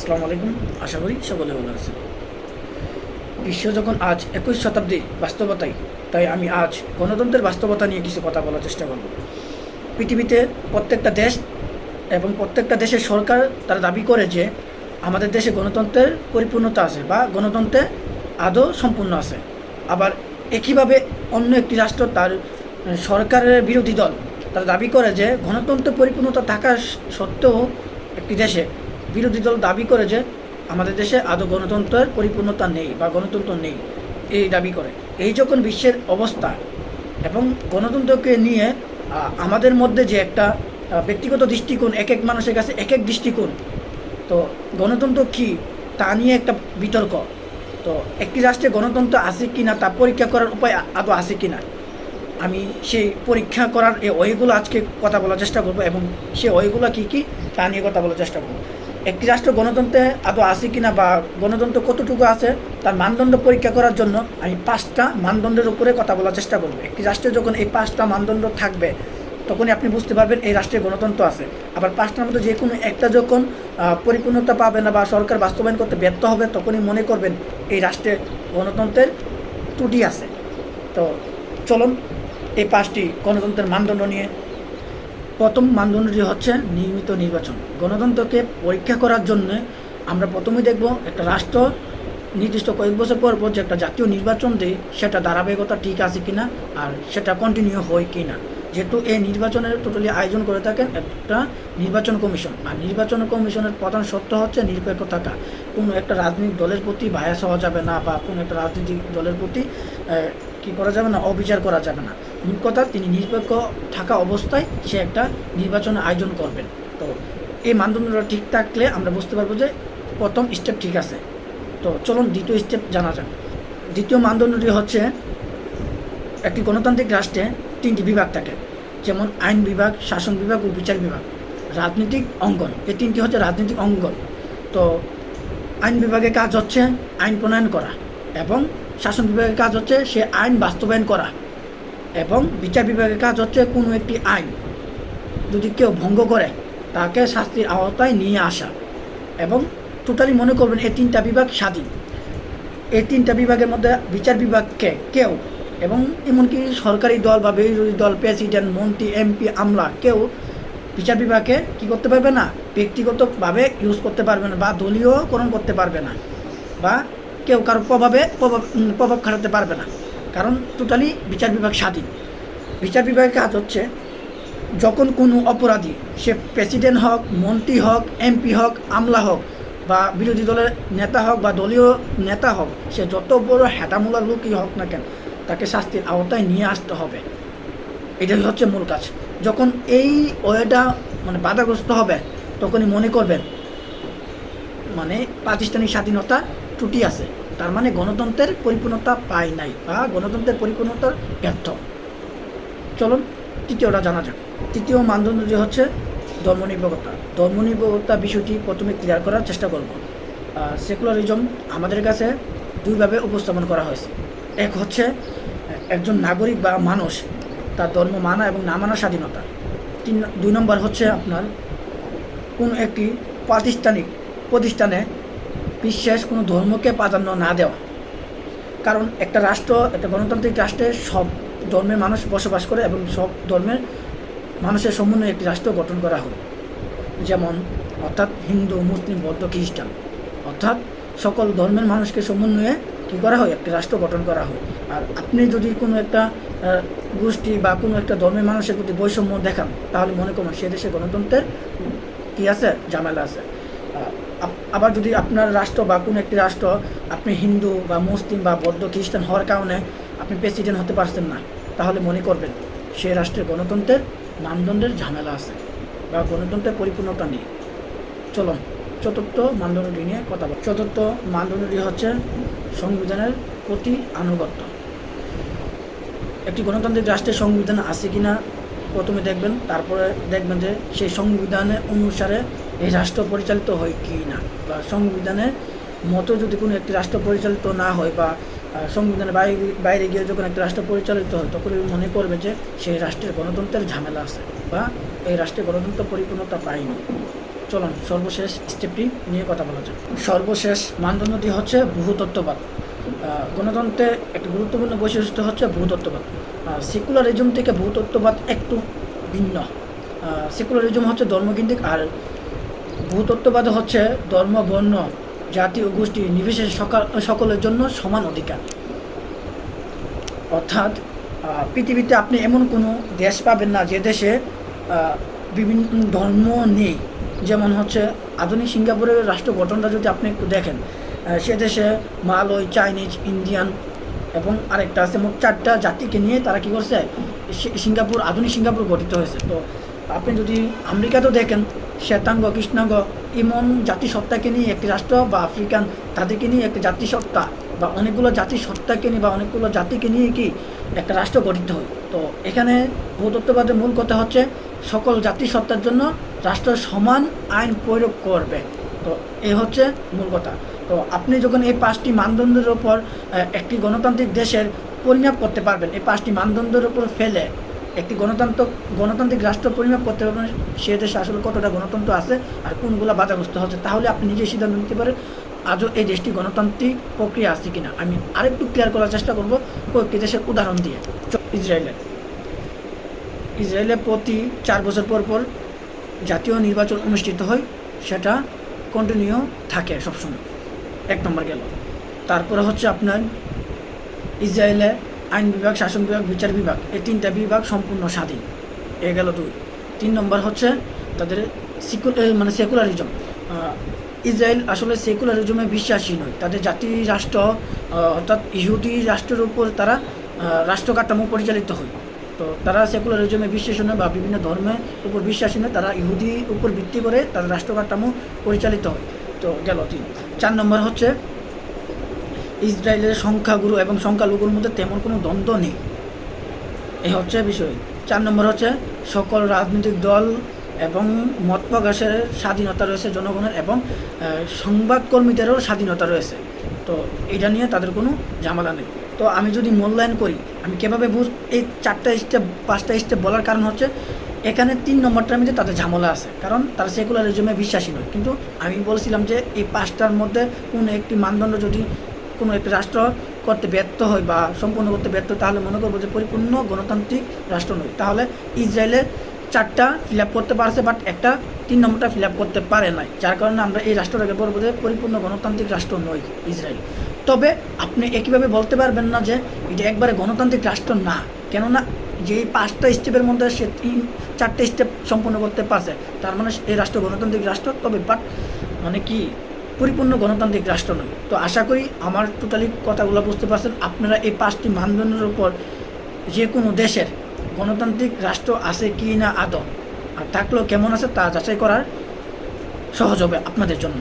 আসসালামু আলাইকুম। আশা করি সকলে ভালো আছেন। বিশ্ব যখন আজ 21 শতাব্দীর বাস্তবতায়, তাই আমি আজ গণতন্ত্রের বাস্তবতা নিয়ে কিছু কথা বলার চেষ্টা করব। পৃথিবীতে প্রত্যেকটা দেশ এবং প্রত্যেকটা দেশের সরকার তারা দাবি করে যে আমাদের দেশে গণতন্ত্রের পরিপূর্ণতা আছে বা গণতন্ত্রে আদৌ সম্পূর্ণ আছে। আবার একইভাবে অন্য একটি রাষ্ট্র তার সরকারের বিরোধী দল তারা দাবি করে যে গণতন্ত্রের পরিপূর্ণতা থাকা সত্ত্বেও একটি দেশে বিরোধী দল দাবি করে যে আমাদের দেশে আদৌ গণতন্ত্রের পরিপূর্ণতা নেই বা গণতন্ত্র নেই, এই দাবি করে। এই যখন বিশ্বের অবস্থা এবং গণতন্ত্রকে নিয়ে আমাদের মধ্যে যে একটা ব্যক্তিগত দৃষ্টিকোণ, এক এক মানুষের কাছে এক এক দৃষ্টিকোণ, তো গণতন্ত্র কী তা নিয়ে একটা বিতর্ক। তো একটি রাষ্ট্রে গণতন্ত্র আছে কি না তা পরীক্ষা করার উপায় আদৌ আছে কি না, আমি সেই পরীক্ষা করার এই ওয়েগুলো আজকে কথা বলার চেষ্টা করব এবং সেই ওয়েগুলো কী কী তা নিয়ে কথা বলার চেষ্টা করব। একটি রাষ্ট্র গণতন্ত্রে আদৌ আছে কি না বা গণতন্ত্র কতটুকু আছে তার মানদণ্ড পরীক্ষা করার জন্য আমি 5টা মানদণ্ডের উপরে কথা বলার চেষ্টা করব। একটি রাষ্ট্রে যখন এই 5টা মানদণ্ড থাকবে তখনই আপনি বুঝতে পারবেন এই রাষ্ট্রে গণতন্ত্র আছে। আবার 5টার মধ্যে যে কোনো একটা যখন পরিপূর্ণতা পাবে না বা সরকার বাস্তবায়ন করতে ব্যর্থ হবে তখনই মনে করবেন এই রাষ্ট্রে গণতন্ত্রের ত্রুটি আছে। তো চলুন এই 5টি গণতন্ত্রের মানদণ্ড নিয়ে। প্রথম মানদণ্ডটি হচ্ছে নিয়মিত নির্বাচন। গণতন্ত্রকে পরীক্ষা করার জন্য আমরা প্রথমেই দেখব একটা রাষ্ট্র নির্দিষ্ট কয়েক বছর পর পর যে একটা জাতীয় নির্বাচন দেয় সেটা ধারাবাহিকতা ঠিক আছে কিনা আর সেটা কন্টিনিউ হয় কি না। যেহেতু এই নির্বাচনের টোটালি আয়োজন করে থাকেন একটা নির্বাচন কমিশন, আর নির্বাচন কমিশনের প্রধান শর্ত হচ্ছে নিরপেক্ষ থাকা। কোনো একটা রাজনৈতিক দলের প্রতি বায়াস হওয়া যাবে না বা কোনো একটা রাজনৈতিক দলের প্রতি কী করা যাবে না, অবিচার করা যাবে না। মূল কথা, তিনি নিরপেক্ষ থাকা অবস্থায় সে একটা নির্বাচন আয়োজন করবেন। তো এই মানদণ্ডটা ঠিক থাকলে আমরা বুঝতে পারবো যে প্রথম স্টেপ ঠিক আছে। তো চলুন দ্বিতীয় স্টেপ জানা যাক। দ্বিতীয় মানদণ্ডটি হচ্ছে একটি গণতান্ত্রিক রাষ্ট্রে 3টি বিভাগ থাকে, যেমন আইন বিভাগ, শাসন বিভাগ ও বিচার বিভাগ। রাজনৈতিক অঙ্গন, এই 3টি হচ্ছে রাজনৈতিক অঙ্গন। তো আইন বিভাগের কাজ হচ্ছে আইন প্রণয়ন করা এবং শাসন বিভাগের কাজ হচ্ছে সে আইন বাস্তবায়ন করা এবং বিচার বিভাগের কাজ হচ্ছে কোনো একটি আইন যদি কেউ ভঙ্গ করে তাকে শাস্তির আওতায় নিয়ে আসা। এবং টোটালি মনে করবেন এই 3টা বিভাগ স্বাধীন। এই 3টা বিভাগের মধ্যে বিচার বিভাগকে কেউ এবং এমনকি সরকারি দল বা বিরোধী দল, প্রেসিডেন্ট, মন্ত্রী, এমপি, আমলা কেউ বিচার বিভাগকে কী করতে পারবে না, ব্যক্তিগতভাবে ইউজ করতে পারবে না বা দলীয়করণ করতে পারবে না বা কেউ কারো প্রভাব খাটাতে পারবে না, কারণ টোটালি বিচার বিভাগ স্বাধীন। বিচার বিভাগের কাজ হচ্ছে যখন কোনো অপরাধী, সে প্রেসিডেন্ট হোক, মন্ত্রী হোক, এমপি হোক, আমলা হোক বা বিরোধী দলের নেতা হোক বা দলীয় নেতা হোক, সে যত বড় হেটামুলা লোকই হোক না কেন, তাকে শাস্তির আওতায় নিয়ে আসতে হবে। এটাই হচ্ছে মূল কাজ। যখন এই ওয়েটা বাধাগ্রস্ত হবে তখনই মনে করবেন প্রাতিষ্ঠানিক স্বাধীনতা ত্রুটি আছে, তার গণতন্ত্রের পরিপূর্ণতা পায় নাই বা গণতন্ত্রের পরিপূর্ণতার ব্যর্থ। চলুন তৃতীয়টা জানা যাক। তৃতীয় মানদণ্ডটি হচ্ছে ধর্মনিরপেক্ষতা। ধর্মনিরপেক্ষতা বিষয়টি প্রথমে ক্লিয়ার করার চেষ্টা করব। সেকুলারিজম আমাদের কাছে দুইভাবে উপস্থাপন করা হয়েছে। এক হচ্ছে একজন নাগরিক বা মানুষ তার ধর্ম মানা এবং না মানার স্বাধীনতা। 2 নম্বর হচ্ছে আপনার কোনো একটি প্রতিষ্ঠানে বিশেষ কোনো ধর্মকে প্রাধান্য না দেওয়া। কারণ একটা রাষ্ট্র, একটা গণতান্ত্রিক রাষ্ট্রে সব ধর্মের মানুষ বসবাস করে এবং সব ধর্মের মানুষের সমন্বয়ে একটি রাষ্ট্র গঠন করা হয়। যেমন অর্থাৎ হিন্দু, মুসলিম, বৌদ্ধ, খ্রিস্টান, অর্থাৎ সকল ধর্মের মানুষকে সমন্বয়ে কী করা হয়, একটি রাষ্ট্র গঠন করা হয়। আর আপনি যদি কোনো একটা গোষ্ঠী বা কোনো একটা ধর্মের মানুষের প্রতি বৈষম্য দেখান তাহলে মনে করুন সে দেশে গণতন্ত্রের কী আছে, ঝামেলা আছে। আবার যদি আপনার রাষ্ট্র বা কোনো একটি রাষ্ট্র আপনি হিন্দু বা মুসলিম বা বৌদ্ধ, খ্রিস্টান হওয়ার কারণে আপনি প্রেসিডেন্ট হতে পারছেন না, তাহলে মনে করবেন সে রাষ্ট্রের গণতন্ত্রের মানদণ্ডের ঝামেলা আছে বা গণতন্ত্রের পরিপূর্ণতা নেই। চলুন চতুর্থ মানদণ্ডটি নিয়ে কথা বলি। চতুর্থ মানদণ্ডটি হচ্ছে সংবিধানের প্রতি আনুগত্য। একটি গণতান্ত্রিক রাষ্ট্রের সংবিধান আছে কিনা প্রথমে দেখবেন, তারপরে দেখবেন যে সেই সংবিধানের অনুসারে এই রাষ্ট্র পরিচালিত হয় কি না, বা সংবিধানের মতো যদি কোনো একটি রাষ্ট্র পরিচালিত না হয় বা সংবিধানের বাইরে গিয়ে যখন একটি রাষ্ট্র পরিচালিত হয় তখন মনে করবে যে সেই রাষ্ট্রের গণতন্ত্রের ঝামেলা আছে বা এই রাষ্ট্রের গণতন্ত্র পরিপূর্ণতা পায়নি। চলুন সর্বশেষ স্টেপটি নিয়ে কথা বলা যাক। সর্বশেষ মানদণ্ডটি হচ্ছে বহুতত্ত্ববাদ। গণতন্ত্রের একটি গুরুত্বপূর্ণ বৈশিষ্ট্য হচ্ছে বহুতত্ত্ববাদ। সেকুলারিজম থেকে বহুতত্ত্ববাদ একটু ভিন্ন। সেকুলারিজম হচ্ছে ধর্মকেন্দ্রিক, আর বহুতত্ত্ববাদ হচ্ছে ধর্ম, বর্ণ, জাতি ও গোষ্ঠী নির্বিশেষে সকলের জন্য সমান অধিকার। অর্থাৎ পৃথিবীতে আপনি এমন কোনো দেশ পাবেন না যে দেশে বিভিন্ন ধর্ম নেই। যেমন হচ্ছে আধুনিক সিঙ্গাপুরের রাষ্ট্র গঠনটা যদি আপনি একটু দেখেন, সে দেশে মালয়, চাইনিজ, ইন্ডিয়ান এবং আরেকটা আছে, মোট 4টা জাতিকে নিয়ে তারা কী করছে, আধুনিক সিঙ্গাপুর গঠিত হয়েছে। তো আপনি যদি আমেরিকাতেও দেখেন, শ্বেতাঙ্গ, কৃষ্ণাঙ্গ এমন জাতিসত্তাকে নিয়ে একটি রাষ্ট্র, বা আফ্রিকান তাদেরকে নিয়ে একটি জাতিসত্তা, বা অনেকগুলো জাতিসত্তাকে নিয়ে বা অনেকগুলো জাতিকে নিয়ে কি একটা রাষ্ট্র গঠিত হয়। তো এখানে বহুতত্ত্ববাদের মূল কথা হচ্ছে সকল জাতিসত্তার জন্য রাষ্ট্র সমান আইন প্রয়োগ করবে। তো এই হচ্ছে মূল কথা। তো আপনি যখন এই 5টি মানদণ্ডের ওপর একটি গণতান্ত্রিক দেশের পরিমাপ করতে পারবেন, এই 5টি মানদণ্ডের ওপর ফেলে একটি গণতান্ত্রিক রাষ্ট্র পরিমাপ করতে পারবেন সে দেশে আসলে কতটা গণতন্ত্র আছে আর কোনগুলো বাধাগ্রস্ত হচ্ছে, তাহলে আপনি নিজেই সিদ্ধান্ত নিতে পারেন আজও এই দেশটি গণতান্ত্রিক প্রক্রিয়া আছে কিনা। আমি আরেকটু ক্লিয়ার করার চেষ্টা করব কয়েকটি দেশের উদাহরণ দিয়ে। ইসরায়েলে প্রতি 4 বছর পর পর জাতীয় নির্বাচন অনুষ্ঠিত হয়, সেটা কন্টিনিউ থাকে সবসময়। 1 নম্বর গেল। তারপরে হচ্ছে আপনার ইসরায়েলে আইন বিভাগ, শাসন বিভাগ, বিচার বিভাগ, এই 3টা বিভাগ সম্পূর্ণ স্বাধীন। এ গেল 2। 3 নম্বর হচ্ছে তাদের সেকুলারিজম। ইসরায়েল আসলে সেকুলারিজমে বিশ্বাসী নয়। তাদের জাতি রাষ্ট্র অর্থাৎ ইহুদি রাষ্ট্রের উপর তারা রাষ্ট্র কাঠামো পরিচালিত হয়। তো তারা সেকুলারিজমে বিশ্বাসী নয় বা বিভিন্ন ধর্মের উপর বিশ্বাসী নয়, তারা ইহুদির উপর ভিত্তি করে তাদের রাষ্ট্র কাঠামো পরিচালিত হয়। তো গেল 3। 4 নম্বর হচ্ছে ইসরায়েলের সংখ্যাগুরু এবং সংখ্যালঘুর মধ্যে তেমন কোনো দ্বন্দ্ব নেই। এই হচ্ছে বিষয়। 4 নম্বর হচ্ছে সকল রাজনৈতিক দল এবং মত প্রকাশের স্বাধীনতা রয়েছে জনগণের, এবং সংবাদকর্মীদেরও স্বাধীনতা রয়েছে। তো এটা নিয়ে তাদের কোনো ঝামেলা নেই। তো আমি যদি মূল্যায়ন করি, আমি কীভাবে এই 4টা স্টেপ 5টা স্টেপ বলার কারণ হচ্ছে এখানে 3 নম্বরটার মধ্যে তাদের ঝামেলা আছে, কারণ তারা সেকুলারিজমে বিশ্বাসী নয়। কিন্তু আমি বলছিলাম যে এই 5টার মধ্যে কোনো একটি মানদণ্ড যদি কোনো একটি রাষ্ট্র করতে ব্যর্থ হয় বা সম্পূর্ণ করতে ব্যর্থ হয়, তাহলে মনে করবো যে পরিপূর্ণ গণতান্ত্রিক রাষ্ট্র নয়। তাহলে ইসরায়েলের 4টা ফিল আপ করতে পারছে, বাট একটা 3 নম্বরটা ফিল আপ করতে পারে নাই, যার কারণে আমরা এই রাষ্ট্রটাকে বলবো যে পরিপূর্ণ গণতান্ত্রিক রাষ্ট্র নয় ইসরায়েল। তবে আপনি একইভাবে বলতে পারবেন না যে এটা একবারে গণতান্ত্রিক রাষ্ট্র না, কেননা যে 5টা স্টেপের মধ্যে সে 4টে স্টেপ সম্পূর্ণ করতে পারছে, তার মানে এই রাষ্ট্র গণতান্ত্রিক রাষ্ট্র, তবে বাট মানে কি পরিপূর্ণ গণতান্ত্রিক রাষ্ট্র নয়। তো আশা করি আমার টোটালি কথাগুলো বুঝতে পারছেন। আপনারা এই 5টি মানদণ্ডের উপর যে কোনো দেশের গণতান্ত্রিক রাষ্ট্র আছে কি না আদৌ, আর থাকলেও কেমন আছে তা যাচাই করার সহজ হবে আপনাদের জন্য।